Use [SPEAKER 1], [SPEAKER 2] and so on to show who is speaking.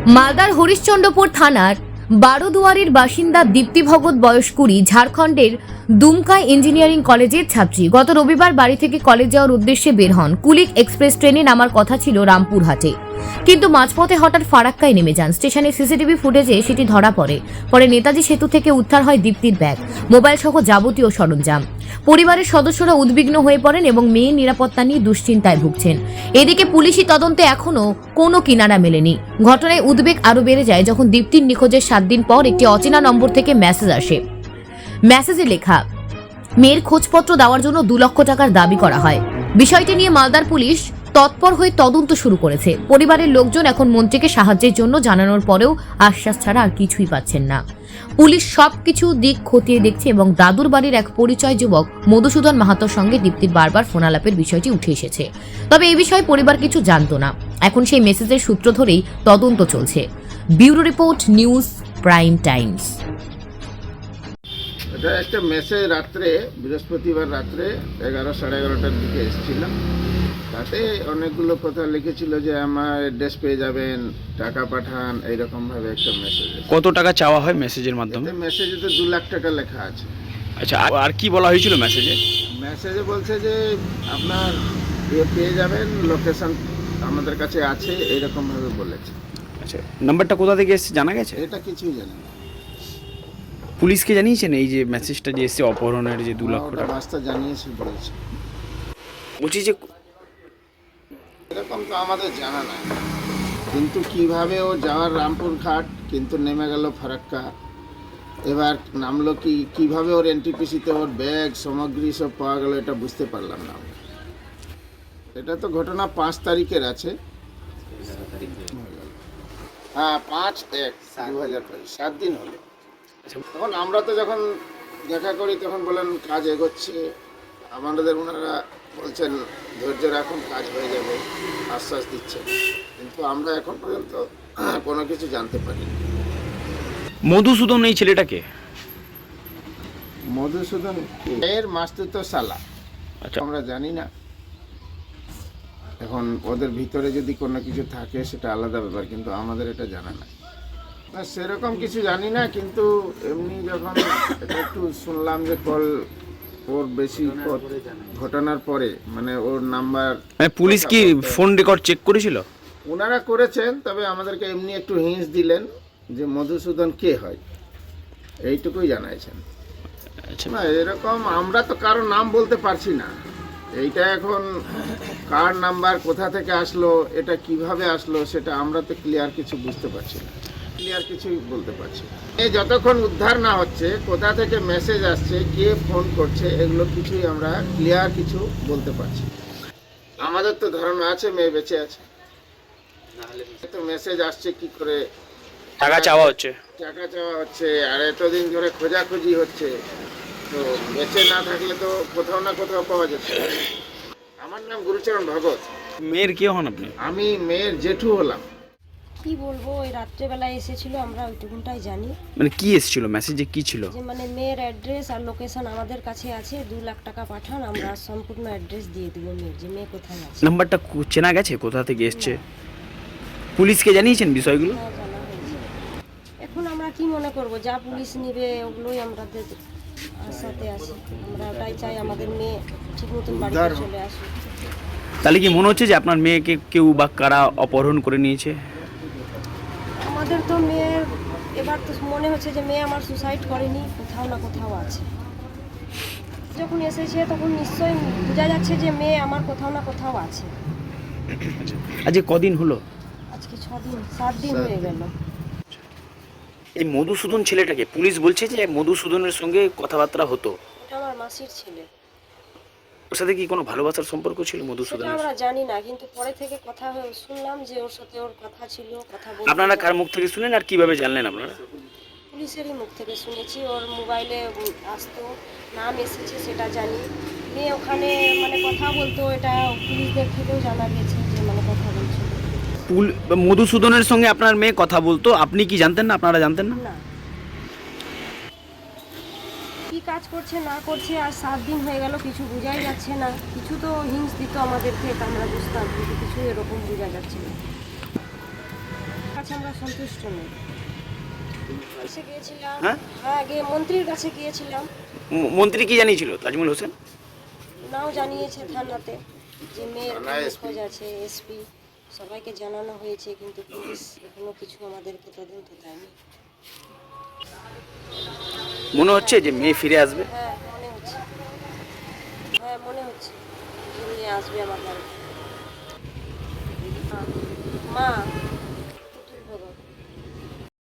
[SPEAKER 1] মালদার হরিশ্চন্দ্রপুর থানার বারোদুয়ারির বাসিন্দা দীপ্তি ভগত বয়স 20, ঝাড়খণ্ডের দুমকা ইঞ্জিনিয়ারিং কলেজের ছাত্রী। গত রবিবার বাড়ি থেকে কলেজ যাওয়ার উদ্দেশ্যে বের হন। কুলিক এক্সপ্রেস ট্রেনে নামার কথা ছিল রামপুরহাটে, কিন্তু মাঝপথে হঠাৎ ফারাক্কায় নেমে যান। স্টেশনে সিসিটিভি ফুটেজে সেটি ধরা পড়ে। পরে নেতাজি সেতু থেকে উদ্ধার হয় দীপ্তির ব্যাগ, মোবাইল সহ যাবতীয় সরঞ্জাম। পরিবারের সদস্যরা উদ্বিগ্ন হয়ে পড়েন এবং মেয়ের নিরাপত্তা নিয়ে দুশ্চিন্তায় ভুগছেন। এদিকে পুলিশি তদন্তে এখনো কোনো কিনারা মেলেনি। ঘটনায় উদ্বেগ আরও বেড়ে যায় যখন দীপ্তির নিখোঁজের 7 দিন পর একটি অচেনা নম্বর থেকে মেসেজ আসে। মেসেজে লেখা, মেয়ের খোঁজপত্র দেওয়ার জন্য 2 লক্ষ টাকার দাবি করা হয়। বিষয়টি নিয়ে মালদার পুলিশ তৎপর হয়ে তদন্ত শুরু করেছে। পরিবারের লোকজন এখন মন্ত্রীকে সাহায্যের জন্য জানানোর পরেও আশ্বাস ছাড়া আর কিছুই পাচ্ছেন না। পুলিশ সবকিছু দিক খতিয়ে দেখছে এবং দাদুর বাড়ির এক পরিচয় যুবক মধুসূদন মাহাতোর সঙ্গে দীপ্তির বারবার ফোনালাপের বিষয়টি উঠে এসেছে। তবে এই বিষয়ে পরিবার কিছু জানতো না। এখন সেই মেসেজের সূত্র ধরেই তদন্ত চলছে। Bureau report, news prime Times.
[SPEAKER 2] এটা একটা মেসেজ রাত্রে, বৃহস্পতিবার রাত্রে 11, সাড়ে 11টার দিকে এসেছিলাম। তাতে অনেকগুলো কথা লিখেছিল যে আমার অ্যাড্রেস পেয়ে যাবেন, টাকা পাঠান, এইরকমভাবে একটা মেসেজ।
[SPEAKER 3] কত টাকা চাওয়া হয় মেসেজের মাধ্যমে?
[SPEAKER 2] মেসেজে তো 2 লাখ টাকা লেখা আছে।
[SPEAKER 3] আচ্ছা, আর কি বলা হয়েছিল মেসেজে?
[SPEAKER 2] মেসেজে বলছে যে আপনার পেয়ে যাবেন, লোকেশন আমাদের কাছে আছে, এইরকমভাবে বলেছে।
[SPEAKER 3] আচ্ছা, নাম্বারটা কোথা থেকে এসেছে জানা গেছে?
[SPEAKER 2] এটা কিছুই জানি না।
[SPEAKER 3] পুলিশকে জানিয়েছেন এই যে মেসেজটা যে এসেছে অপহরণের, যে 2 লক্ষ টাকা?
[SPEAKER 2] রাস্তা জানিয়েছি বলেছে।
[SPEAKER 3] বলছি যে
[SPEAKER 2] এরকম তো আমাদের জানা নাই, কিন্তু কিভাবে ও যাওয়ার রামপুর ঘাট, কিন্তু নেমে গেল ফারাক্কা। এবার নামলো কিভাবে ওর এনটিপিসিতে ওর ব্যাগ সামগ্রী সব পাওয়া গেল, এটা বুঝতে পারলাম না। এটা তো ঘটনা 5 তারিখের আছে। হ্যাঁ, 5/1/2022, 7 দিন হলো। তখন আমরা তো যখন দেখা করি তখন বলেন কাজ এগোচ্ছে। আমাদের ওনারা বলছেন ধৈর্য রাখুন, কাজ হয়ে যাবে, আশ্বাস দিচ্ছেন, কিন্তু আমরা এখন পর্যন্ত কোনো কিছু জানতে পারি।
[SPEAKER 3] মধুসূদন এই ছেলেটাকে?
[SPEAKER 2] মধুসূদন এর মাস্তুতো শালা,
[SPEAKER 3] আচ্ছা,
[SPEAKER 2] আমরা জানি না। এখন ওদের ভিতরে যদি কোনো কিছু থাকে সেটা আলাদা ব্যাপার, কিন্তু আমাদের এটা জানা নাই। না, সেরকম কিছু জানি না, কিন্তু এমনি যখন এটা একটু শুনলাম যে কল ওর বেশি ঘটনার পরে, মানে ওর নাম্বার,
[SPEAKER 3] মানে পুলিশ কি ফোন রেকর্ড চেক করেছিল?
[SPEAKER 2] ওনারা করেছেন, তবে আমাদেরকে এমনি একটু হিন্স দিলেন যে মধুসূদন কে হয়, এইটুকুই জানাইছেন।
[SPEAKER 3] আচ্ছা,
[SPEAKER 2] না, এরকম আমরা তো কারো নাম বলতে পারছি না। এইটা এখন কার নাম্বার, কোথা থেকে আসলো, এটা কিভাবে আসলো, সেটা আমরা তো ক্লিয়ার কিছু বুঝতে পারছি না, ক্লিয়ার কিছুই বলতে পারছি না। এই যতক্ষণ উদ্ধার না হচ্ছে, কোথা থেকে মেসেজ আসছে, কে ফোন করছে, এগুলো কিছুই আমরা ক্লিয়ার কিছু বলতে পারছি না। আমাদের তো ধারণা আছে মেয়ে বেঁচে আছে, তো মেসেজ আসছে কি করে,
[SPEAKER 3] টাকা চাওয়া হচ্ছে।
[SPEAKER 2] টাকা চাওয়া হচ্ছে, আর এতদিন ধরে খোঁজাখুঁজি হচ্ছে, তো বেঁচে না থাকলে তো কোথাও না কোথাও পাওয়া যেত। আমার নাম গুরুচরণ ভগত।
[SPEAKER 3] মেয়ের কে হন আপনি?
[SPEAKER 2] আমি মেয়ের জেঠু হলাম।
[SPEAKER 4] কি বলবো, ওই রাত্রেবেলায় এসেছিল, আমরা ওইটুকুনটাই জানি।
[SPEAKER 3] মানে কি এসেছিল মেসেজে, কি ছিল?
[SPEAKER 4] যে মানে মেয়ের অ্যাড্রেস আর লোকেশন আমাদের কাছে আছে, 2 লাখ টাকা পাঠান, আমরা সম্পূর্ণ অ্যাড্রেস দিয়ে দেবো মেয়ের, যে মেয়ে কোথায় আছে।
[SPEAKER 3] নাম্বারটা চেনা গেছে কোথা থেকে এসছে? পুলিশকে জানিয়েছেন বিষয়গুলো?
[SPEAKER 4] হ্যাঁ, জানা হয়েছে। এখন আমরা কি মনে করব, যা পুলিশ নিবে ওগুলোই আমাদের আশাতে আছি। আমরা ওটাই চাই, আমাদের মেয়ে ঠিক মতন বাড়িতে চলে আসুক।
[SPEAKER 3] তাহলে কি মনে হচ্ছে যে আপনার মেয়েকে কেউ বা কারা অপহরণ করে নিয়েছে?
[SPEAKER 4] আমাদের তো মেয়ের এবার তো মনে হচ্ছে যে মেয়ে আমার সুসাইড করেনি, কোথাও না কোথাও আছে। যখন এসেছে তখন নিশ্চয়ই বোঝা যাচ্ছে যে মেয়ে আমার কোথাও না কোথাও আছে।
[SPEAKER 3] আজকে কদিন হলো?
[SPEAKER 4] আজকে 6 দিন 7 দিন হয়ে গেল।
[SPEAKER 3] এই মধুসূদন ছেলেটাকে পুলিশ বলছে যে মধুসূদনের সঙ্গে কথাবার্তা হতো।
[SPEAKER 4] এটা আমার মাসির ছেলে।
[SPEAKER 3] ওর সাথে কি কোনো ভালোবাসার সম্পর্ক ছিল
[SPEAKER 4] সেটা
[SPEAKER 3] মধুসূদনের?
[SPEAKER 4] আমরা জানি না, কিন্তু পরে থেকে কথা শুনলাম যে ওর সাথে ওর কথা ছিল, কথা বলতে।
[SPEAKER 3] আপনারা কার মুখ থেকে শুনেন আর কিভাবে জানলেন আপনারা?
[SPEAKER 4] পুলিশেরই মুখ থেকে শুনেছি, ওর মোবাইলে আসতো, নাম এসেছে সেটা জানি। মেয়ে ওখানে মানে কথা বলতো, এটা পুলিশদের থেকেও জানা গেছে যে মানে কথা বলছিল।
[SPEAKER 3] মধুসূদনের সঙ্গে আপনার মেয়ে কথা বলতো, আপনি কি জানতেন না, আপনারা জানতেন না?
[SPEAKER 4] না, কি কাজ করছে না করছে, আর 7 দিন হয়ে গেল, কিছু বোঝাই যাচ্ছে না। কিছু তো হিংস দিত আমাদেরকে, এটা আমরা বুঝতাম, কিন্তু কিছু এরকম বোঝা যাচ্ছে না। কাছে কাছে আমরা সন্তুষ্ট নই। এসে গিয়েছিলাম,
[SPEAKER 3] হ্যাঁ?
[SPEAKER 4] হ্যাঁ গিয়ে মন্ত্রীর কাছে গিয়েছিলাম,
[SPEAKER 3] মন্ত্রী কি জানিয়েছিল তাজমুল হোসেন?
[SPEAKER 4] নাও জানিয়েছে থানাতে যে মেয়ের
[SPEAKER 2] থানায়
[SPEAKER 4] খোঁজ আছে, এসপি সবাইকে জানানো হয়েছে, কিন্তু পুলিশ এখনো কিছু আমাদেরকে তদন্ত দেয়নি।
[SPEAKER 3] মনে হচ্ছে যে মেয়ে ফিরে আসবে।
[SPEAKER 4] হ্যাঁ মনে হচ্ছে, হ্যাঁ মনে হচ্ছে যে মেয়ে আসবে আমার বাড়িতে। মা